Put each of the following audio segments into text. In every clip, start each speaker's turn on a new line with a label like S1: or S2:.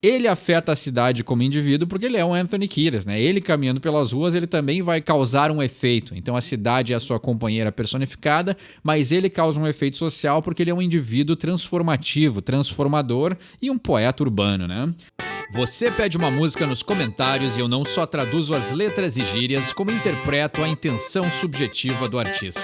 S1: Ele afeta a cidade como indivíduo porque ele é um Anthony Kiedis, né? Ele caminhando pelas ruas, ele também vai causar um efeito. Então a cidade é a sua companheira personificada, mas ele causa um efeito social porque ele é um indivíduo transformativo, transformador e um poeta urbano, né? Você pede uma música nos comentários e eu não só traduzo as letras e gírias, como interpreto a intenção subjetiva do artista.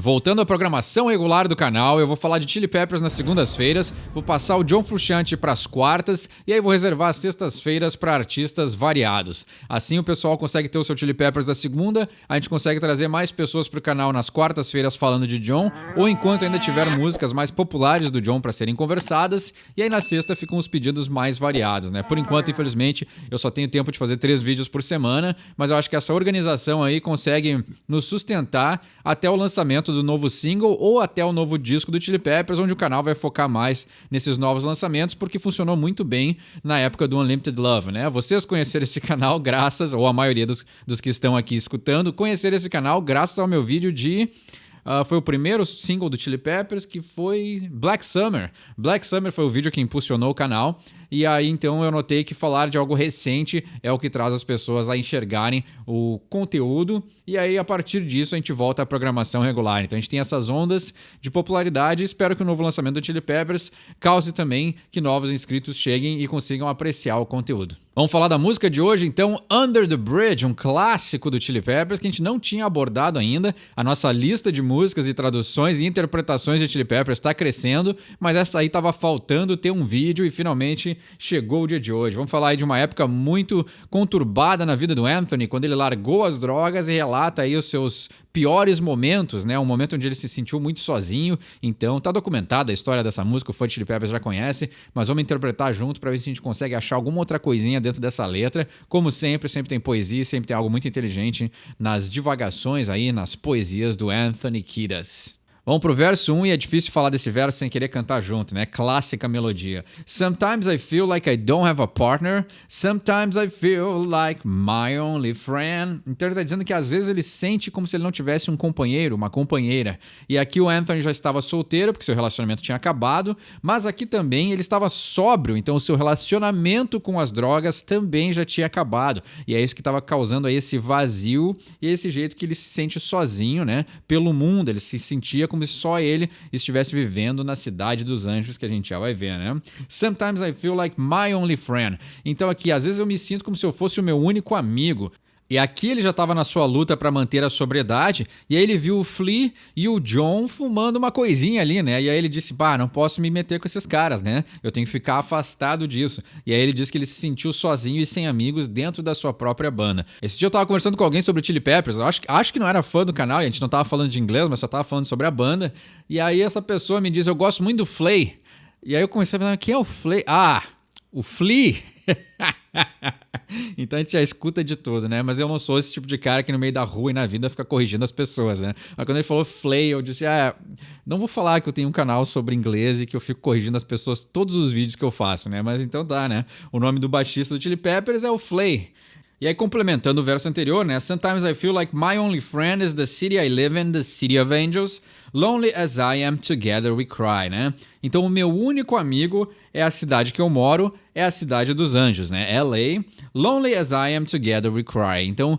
S1: Voltando à programação regular do canal, eu vou falar de Chili Peppers nas segundas-feiras, vou passar o John Frusciante para as quartas e aí vou reservar as sextas-feiras para artistas variados. Assim o pessoal consegue ter o seu Chili Peppers da segunda, a gente consegue trazer mais pessoas para o canal nas quartas-feiras falando de John, ou enquanto ainda tiver músicas mais populares do John para serem conversadas, e aí na sexta ficam os pedidos mais variados, né? Por enquanto, infelizmente, eu só tenho tempo de fazer 3 vídeos por semana, mas eu acho que essa organização aí consegue nos sustentar até o lançamento do novo single ou até o novo disco do Chili Peppers, onde o canal vai focar mais nesses novos lançamentos, porque funcionou muito bem na época do Unlimited Love, né? Vocês conheceram esse canal graças, ou a maioria dos que estão aqui escutando, conheceram esse canal graças ao meu vídeo de... foi o primeiro single do Chili Peppers, que foi Black Summer. Black Summer foi o vídeo que impulsionou o canal. E aí, então, eu notei que falar de algo recente é o que traz as pessoas a enxergarem o conteúdo. E aí, a partir disso, a gente volta à programação regular. Então, a gente tem essas ondas de popularidade. Espero que o novo lançamento do Chili Peppers cause também que novos inscritos cheguem e consigam apreciar o conteúdo. Vamos falar da música de hoje, então, Under the Bridge, um clássico do Chili Peppers que a gente não tinha abordado ainda. A nossa lista de músicas e traduções e interpretações de Chili Peppers está crescendo, mas essa aí estava faltando ter um vídeo e finalmente chegou o dia de hoje. Vamos falar aí de uma época muito conturbada na vida do Anthony, quando ele largou as drogas e relata aí os seus piores momentos, né? Um momento onde ele se sentiu muito sozinho. Então, tá documentada a história dessa música, o fã de Chili Peppers já conhece, mas vamos interpretar junto para ver se a gente consegue achar alguma outra coisinha dentro dessa letra. Como sempre tem poesia, sempre tem algo muito inteligente nas divagações aí, nas poesias do Anthony Kiedis. Vamos pro verso 1 e é difícil falar desse verso sem querer cantar junto, né? Clássica melodia. Sometimes I feel like I don't have a partner. Sometimes I feel like my only friend. Então ele tá dizendo que às vezes ele sente como se ele não tivesse um companheiro, uma companheira. E aqui o Anthony já estava solteiro, porque seu relacionamento tinha acabado, mas aqui também ele estava sóbrio, então o seu relacionamento com as drogas também já tinha acabado. E é isso que estava causando aí esse vazio e esse jeito que ele se sente sozinho, né? Pelo mundo, ele se sentia como se só ele estivesse vivendo na cidade dos anjos, que a gente já vai ver, né? Sometimes I feel like my only friend. Então aqui, às vezes eu me sinto como se eu fosse o meu único amigo. E aqui ele já estava na sua luta para manter a sobriedade, e aí ele viu o Flea e o John fumando uma coisinha ali, né? E aí ele disse, não posso me meter com esses caras, né? Eu tenho que ficar afastado disso. E aí ele disse que ele se sentiu sozinho e sem amigos dentro da sua própria banda. Esse dia eu tava conversando com alguém sobre o Chili Peppers, eu acho que não era fã do canal, e a gente não tava falando de inglês, mas só tava falando sobre a banda. E aí essa pessoa me diz, eu gosto muito do Flea. E aí eu comecei a pensar, quem é o Flea? O Flea? Então a gente já escuta de tudo, né? Mas eu não sou esse tipo de cara que no meio da rua e na vida fica corrigindo as pessoas, né? Mas quando ele falou Flea, eu disse, não vou falar que eu tenho um canal sobre inglês e que eu fico corrigindo as pessoas todos os vídeos que eu faço, né? Mas então tá, né? O nome do baixista do Chili Peppers é o Flea. E aí, complementando o verso anterior, né? Sometimes I feel like my only friend is the city I live in, the city of angels. Lonely as I am, together we cry, né? Então, o meu único amigo é a cidade que eu moro, é a cidade dos anjos, né? LA. Lonely as I am, together we cry. Então,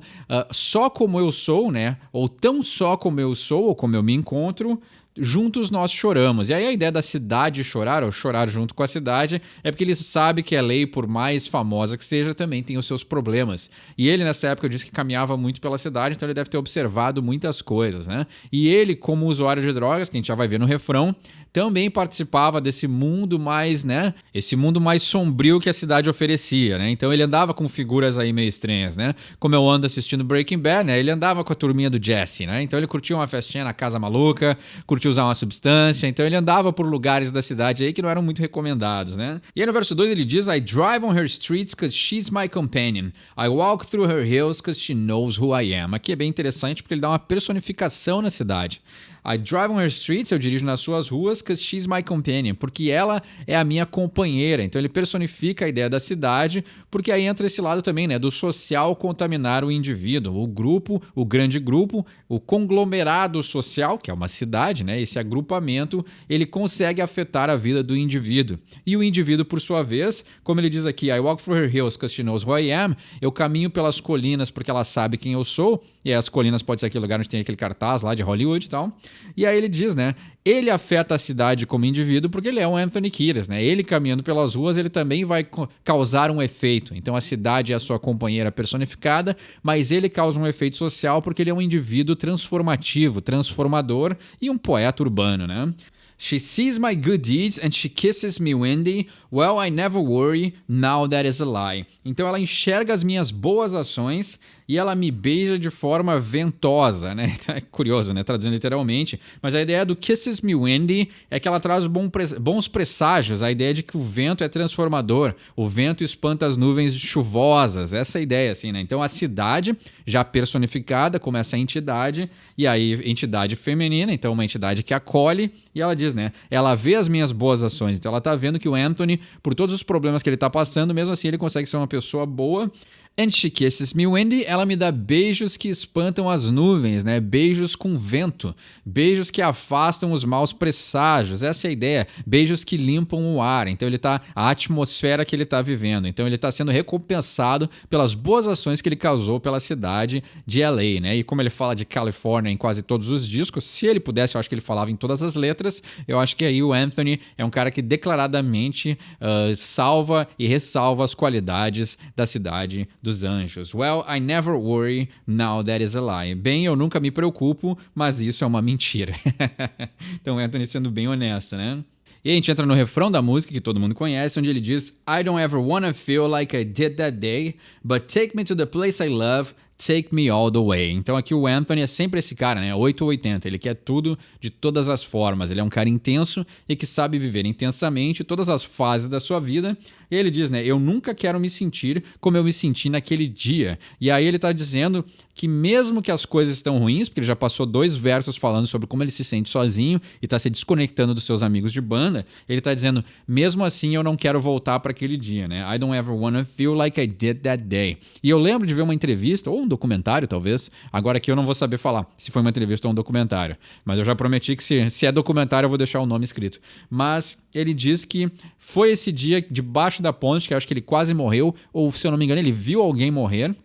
S1: só como eu sou, né? Ou tão só como eu sou, ou como eu me encontro, juntos nós choramos. E aí a ideia da cidade chorar, ou chorar junto com a cidade, é porque ele sabe que a lei, por mais famosa que seja, também tem os seus problemas. E ele, nessa época, disse que caminhava muito pela cidade, então ele deve ter observado muitas coisas, né? E ele, como usuário de drogas, que a gente já vai ver no refrão, também participava desse mundo mais, né? Esse mundo mais sombrio que a cidade oferecia, né? Então ele andava com figuras aí meio estranhas, né? Como eu ando assistindo Breaking Bad, né? Ele andava com a turminha do Jesse, né? Então ele curtia uma festinha na casa maluca, curtia usar uma substância, então ele andava por lugares da cidade aí que não eram muito recomendados, né? E aí no verso 2 ele diz, I drive on her streets cause she's my companion. I walk through her hills cause she knows who I am. Aqui é bem interessante porque ele dá uma personificação na cidade. I drive on her streets, eu dirijo nas suas ruas, because she's my companion, porque ela é a minha companheira. Então ele personifica a ideia da cidade, porque aí entra esse lado também, né, do social contaminar o indivíduo, o grupo, o grande grupo, o conglomerado social, que é uma cidade, né, esse agrupamento, ele consegue afetar a vida do indivíduo. E o indivíduo, por sua vez, como ele diz aqui, I walk through her hills because she knows who I am, eu caminho pelas colinas porque ela sabe quem eu sou, e aí as colinas pode ser aquele lugar onde tem aquele cartaz lá de Hollywood e tal. E aí ele diz, né, ele afeta a cidade como indivíduo porque ele é um Anthony Kiedis, né? Ele caminhando pelas ruas, ele também vai causar um efeito. Então a cidade é a sua companheira personificada, mas ele causa um efeito social porque ele é um indivíduo transformativo, transformador e um poeta urbano, né? She sees my good deeds and she kisses me, Wendy. Well, I never worry, now that is a lie. Então ela enxerga as minhas boas ações e ela me beija de forma ventosa, né? É curioso, né? Traduzindo literalmente. Mas a ideia do kisses me, Wendy é que ela traz bons presságios. A ideia de que o vento é transformador. O vento espanta as nuvens chuvosas. Essa é a ideia, assim, né? Então a cidade, já personificada como essa entidade, e aí entidade feminina, então uma entidade que acolhe, e ela diz, né? Ela vê as minhas boas ações. Então ela tá vendo que o Anthony, por todos os problemas que ele tá passando, mesmo assim ele consegue ser uma pessoa boa. And she kisses me, Wendy. Ela me dá beijos que espantam as nuvens, né? Beijos com vento. Beijos que afastam os maus presságios. Essa é a ideia. Beijos que limpam o ar. Então a atmosfera que ele está vivendo. Então ele está sendo recompensado pelas boas ações que ele causou pela cidade de LA, né? E como ele fala de Califórnia em quase todos os discos, se ele pudesse, eu acho que ele falava em todas as letras. Eu acho que aí o Anthony é um cara que declaradamente salva e ressalva as qualidades da cidade dos anjos. Well, I never worry, now that is a lie. Bem, eu nunca me preocupo, mas isso é uma mentira. Então, Anthony sendo bem honesto, né? E a gente entra no refrão da música, que todo mundo conhece, onde ele diz I don't ever wanna feel like I did that day, but take me to the place I love, take me all the way. Então aqui o Anthony é sempre esse cara, né? 8 ou 80. Ele quer tudo de todas as formas. Ele é um cara intenso e que sabe viver intensamente todas as fases da sua vida. E ele diz, né? Eu nunca quero me sentir como eu me senti naquele dia. E aí ele tá dizendo que mesmo que as coisas estão ruins, porque ele já passou 2 versos falando sobre como ele se sente sozinho e tá se desconectando dos seus amigos de banda, ele tá dizendo, mesmo assim eu não quero voltar para aquele dia, né? I don't ever wanna feel like I did that day. E eu lembro de ver uma entrevista, ou um documentário talvez, agora aqui eu não vou saber falar se foi uma entrevista ou um documentário, mas eu já prometi que se é documentário eu vou deixar o nome escrito. Mas ele diz que foi esse dia debaixo da ponte, que eu acho que ele quase morreu, ou se eu não me engano ele viu alguém morrer,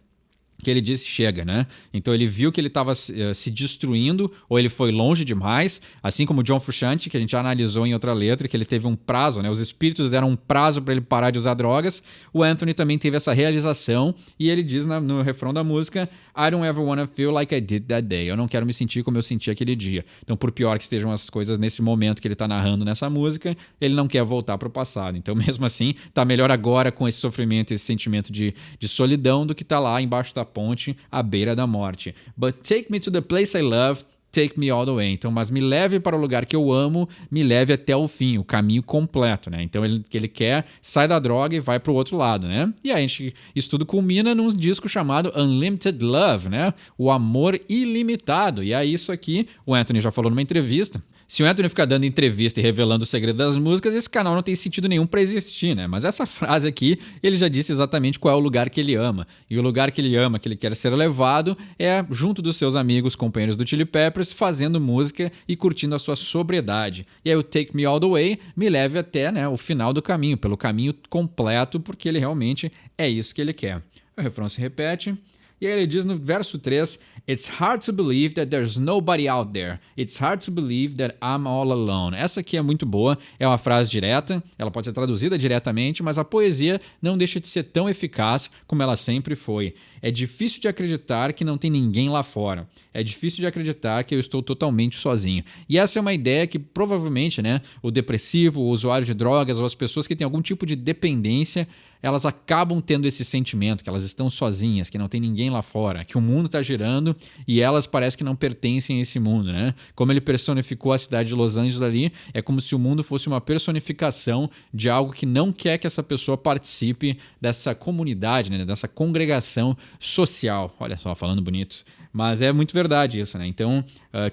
S1: que ele disse chega, né? Então ele viu que ele estava se destruindo ou ele foi longe demais, assim como o John Frusciante, que a gente já analisou em outra letra, que ele teve um prazo, né? Os espíritos deram um prazo para ele parar de usar drogas. O Anthony também teve essa realização e ele diz no refrão da música I don't ever wanna feel like I did that day. Eu não quero me sentir como eu senti aquele dia. Então, por pior que estejam as coisas nesse momento que ele tá narrando nessa música, ele não quer voltar pro passado. Então, mesmo assim, tá melhor agora com esse sofrimento, esse sentimento de solidão do que tá lá embaixo da ponte, à beira da morte. But take me to the place I love, take me all the way. Então, mas me leve para o lugar que eu amo, me leve até o fim, o caminho completo, né? Então, ele quer, sai da droga e vai pro outro lado, né? E aí, isso tudo culmina num disco chamado Unlimited Love, né? O amor ilimitado. E aí, isso aqui, o Anthony já falou numa entrevista. Se o Anthony ficar dando entrevista e revelando o segredo das músicas, esse canal não tem sentido nenhum para existir, né? Mas essa frase aqui, ele já disse exatamente qual é o lugar que ele ama. E o lugar que ele ama, que ele quer ser levado, é junto dos seus amigos, companheiros do Chili Peppers, fazendo música e curtindo a sua sobriedade. E aí o Take Me All The Way me leve até, né, o final do caminho, pelo caminho completo, porque ele realmente é isso que ele quer. O refrão se repete. E aí ele diz no verso 3, It's hard to believe that there's nobody out there. It's hard to believe that I'm all alone. Essa aqui é muito boa, é uma frase direta, ela pode ser traduzida diretamente, mas a poesia não deixa de ser tão eficaz como ela sempre foi. É difícil de acreditar que não tem ninguém lá fora. É difícil de acreditar que eu estou totalmente sozinho. E essa é uma ideia que provavelmente, né, o depressivo, o usuário de drogas ou as pessoas que têm algum tipo de dependência, elas acabam tendo esse sentimento que elas estão sozinhas, que não tem ninguém lá fora, que o mundo está girando e elas parecem que não pertencem a esse mundo, né? Como ele personificou a cidade de Los Angeles ali, é como se o mundo fosse uma personificação de algo que não quer que essa pessoa participe dessa comunidade, né? Dessa congregação social. Olha só, falando bonito. Mas é muito verdade isso, né? Então,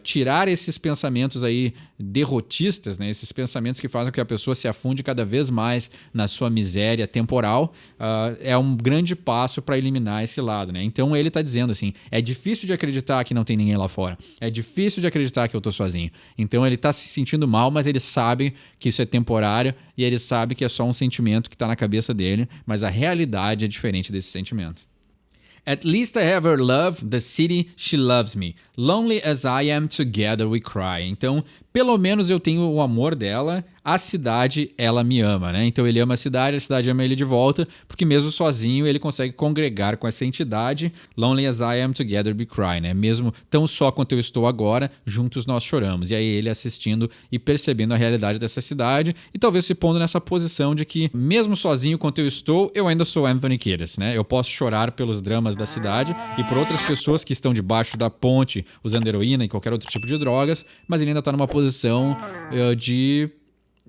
S1: tirar esses pensamentos aí derrotistas, né? Esses pensamentos que fazem com que a pessoa se afunde cada vez mais na sua miséria temporal, é um grande passo para eliminar esse lado, né? Então ele tá dizendo assim, é difícil de acreditar que não tem ninguém lá fora, é difícil de acreditar que eu tô sozinho. Então ele tá se sentindo mal, mas ele sabe que isso é temporário e ele sabe que é só um sentimento que tá na cabeça dele, mas a realidade é diferente desse sentimento. At least I have her love, the city she loves me. Lonely as I am, together we cry. Então, pelo menos eu tenho o amor dela, a cidade, ela me ama, né? Então ele ama a cidade ama ele de volta, porque mesmo sozinho ele consegue congregar com essa entidade. Lonely as I am, together we cry, né? Mesmo tão só quanto eu estou agora, juntos nós choramos. E aí ele assistindo e percebendo a realidade dessa cidade e talvez se pondo nessa posição de que, mesmo sozinho quanto eu estou, eu ainda sou Anthony Kiedis, né? Eu posso chorar pelos dramas da cidade e por outras pessoas que estão debaixo da ponte usando heroína e qualquer outro tipo de drogas, mas ele ainda está numa posição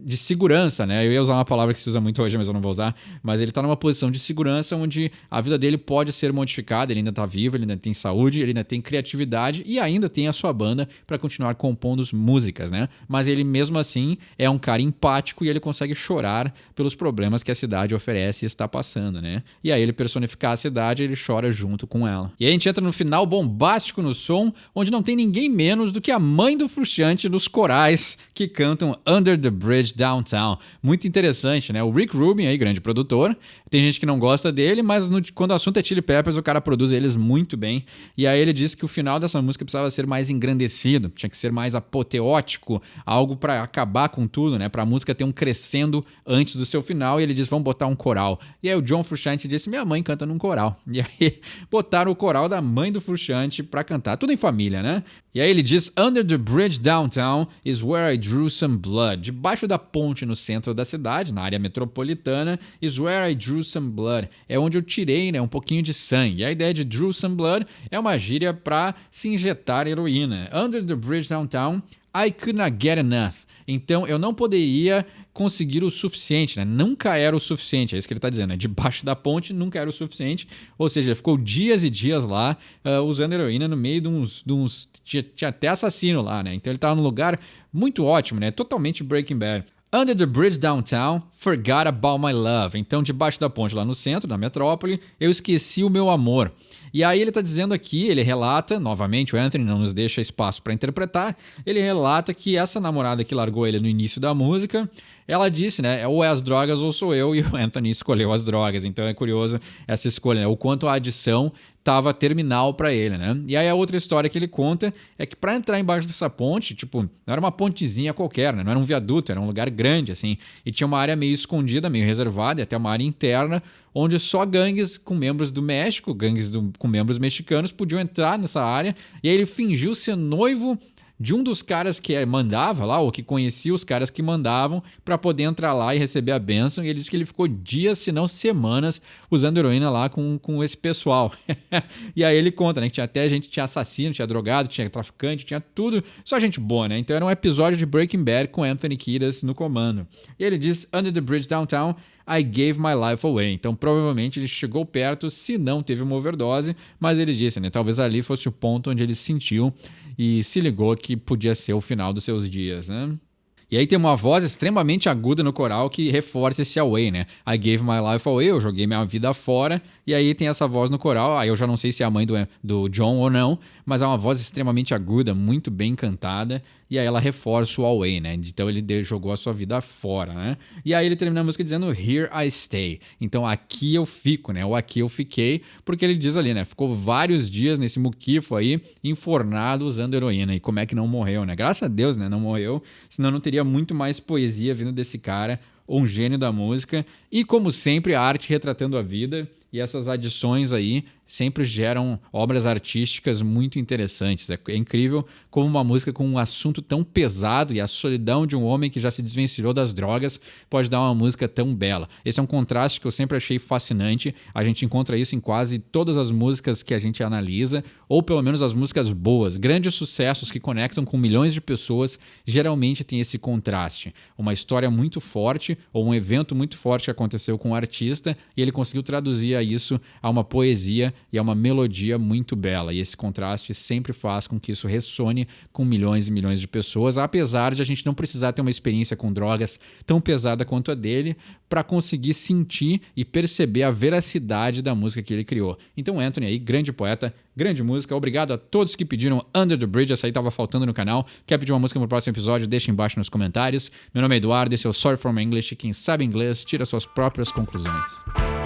S1: de segurança, né? Eu ia usar uma palavra que se usa muito hoje, mas eu não vou usar. Mas ele tá numa posição de segurança onde a vida dele pode ser modificada. Ele ainda tá vivo, ele ainda tem saúde, ele ainda tem criatividade e ainda tem a sua banda para continuar compondo músicas, né? Mas ele mesmo assim é um cara empático e ele consegue chorar pelos problemas que a cidade oferece e está passando, né? E aí ele personificar a cidade, ele chora junto com ela. E aí a gente entra no final bombástico no som, onde não tem ninguém menos do que a mãe do Frusciante nos corais que cantam Under the Bridge Downtown. Muito interessante, né? O Rick Rubin aí, grande produtor. Tem gente que não gosta dele, mas quando o assunto é Chili Peppers, o cara produz eles muito bem. E aí ele disse que o final dessa música precisava ser mais engrandecido, tinha que ser mais apoteótico, algo pra acabar com tudo, né? Pra música ter um crescendo antes do seu final. E ele disse, vamos botar um coral. E aí o John Frusciante disse, minha mãe canta num coral. E aí botaram o coral da mãe do Frusciante pra cantar. Tudo em família, né? E aí ele diz, Under the Bridge Downtown is where I drew some blood. Debaixo da ponte no centro da cidade, na área metropolitana, is where I drew some blood. É onde eu tirei, né, um pouquinho de sangue. E a ideia de drew some blood é uma gíria para se injetar heroína. Under the bridge downtown, I could not get enough. Então eu não poderia conseguir o suficiente, né? Nunca era o suficiente, é isso que ele está dizendo, né? Debaixo da ponte nunca era o suficiente, ou seja, ele ficou dias e dias lá usando heroína no meio de uns tinha até assassino lá, né? Então ele estava num lugar muito ótimo, né? Totalmente Breaking Bad. Under the bridge downtown, forgot about my love. Então, debaixo da ponte lá no centro, da metrópole, eu esqueci o meu amor. E aí ele está dizendo aqui, ele relata, novamente o Anthony não nos deixa espaço para interpretar, ele relata que essa namorada que largou ele no início da música, ela disse, né, ou é as drogas ou sou eu, e o Anthony escolheu as drogas. Então é curioso essa escolha, né? O quanto a adição tava terminal para ele, né? E aí a outra história que ele conta é que para entrar embaixo dessa ponte, tipo, não era uma pontezinha qualquer, né? Não era um viaduto, era um lugar grande, assim, e tinha uma área meio escondida, meio reservada, e até uma área interna, onde só gangues com membros do México, com membros mexicanos podiam entrar nessa área, e aí ele fingiu ser noivo de um dos caras que mandava lá, ou que conhecia os caras que mandavam, para poder entrar lá e receber a bênção. E ele disse que ele ficou dias, se não semanas, usando heroína lá com esse pessoal. E aí ele conta, né, que tinha até gente, tinha assassino, tinha drogado, tinha traficante, tinha tudo, só gente boa, né? Então era um episódio de Breaking Bad com Anthony Kiedis no comando. E ele diz, Under the Bridge Downtown, I gave my life away. Então provavelmente ele chegou perto, se não teve uma overdose, mas ele disse, né, talvez ali fosse o ponto onde ele sentiu e se ligou que podia ser o final dos seus dias, né? E aí tem uma voz extremamente aguda no coral que reforça esse away, né? I gave my life away, eu joguei minha vida fora. E aí tem essa voz no coral, aí eu já não sei se é a mãe do John ou não, mas é uma voz extremamente aguda, muito bem cantada. E aí ela reforça o away, né? Então ele jogou a sua vida fora, né? E aí ele termina a música dizendo Here I stay. Então aqui eu fico, né? Ou aqui eu fiquei, porque ele diz ali, né? Ficou vários dias nesse muquifo aí, enfornado usando heroína. E como é que não morreu, né? Graças a Deus, né? Não morreu, senão não teria muito mais poesia vindo desse cara, um gênio da música. E como sempre, a arte retratando a vida. E essas adições aí sempre geram obras artísticas muito interessantes. É incrível como uma música com um assunto tão pesado e a solidão de um homem que já se desvencilhou das drogas pode dar uma música tão bela. Esse é um contraste que eu sempre achei fascinante. A gente encontra isso em quase todas as músicas que a gente analisa, ou pelo menos as músicas boas. Grandes sucessos que conectam com milhões de pessoas geralmente tem esse contraste. Uma história muito forte ou um evento muito forte que aconteceu com o artista e ele conseguiu traduzir isso a uma poesia melodia e é uma melodia muito bela. E esse contraste sempre faz com que isso ressone com milhões e milhões de pessoas, apesar de a gente não precisar ter uma experiência com drogas tão pesada quanto a dele para conseguir sentir e perceber a veracidade da música que ele criou. Então Anthony aí, grande poeta, grande música. Obrigado a todos que pediram Under the Bridge, essa aí tava faltando no canal. Quer pedir uma música pro próximo episódio? Deixa embaixo nos comentários. Meu nome é Eduardo, esse é o Sorry for My English. Quem sabe inglês, tira suas próprias conclusões.